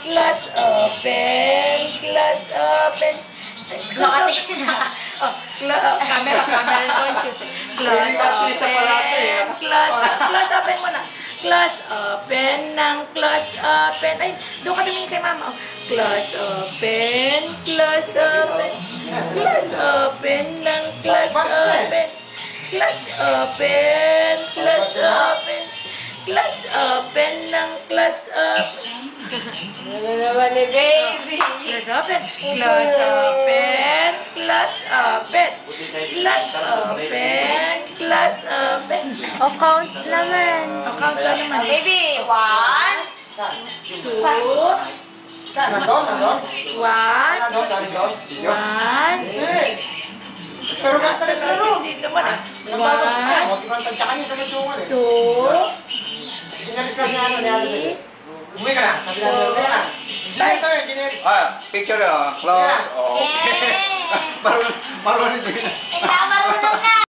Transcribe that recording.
Class open. Class open. Nakatingin na. Oh, camera conscious. Class open. Class open mo na. Class open ng class open. Ay, doon ka tumingin kay mama. Class open. Class open. Class open ng class open. Class open. Class open. Class open ng class open. Ano naman ni baby? Class open. Class open. Class open. Class open. Class open. O count naman. O, count lang naman. Baby, 1, 2, Saan? Nandun? 1, Nandun? 1, Pero gata na sa laro. dito mo na. 1, 2, Inalis ka niya ano niya. Umuwi ka na. Sabi lang niya, umuwi ka na. Engineer to, engineer. Picture close. Okay. Yeah! Marunong din. Hindi ako marunong na!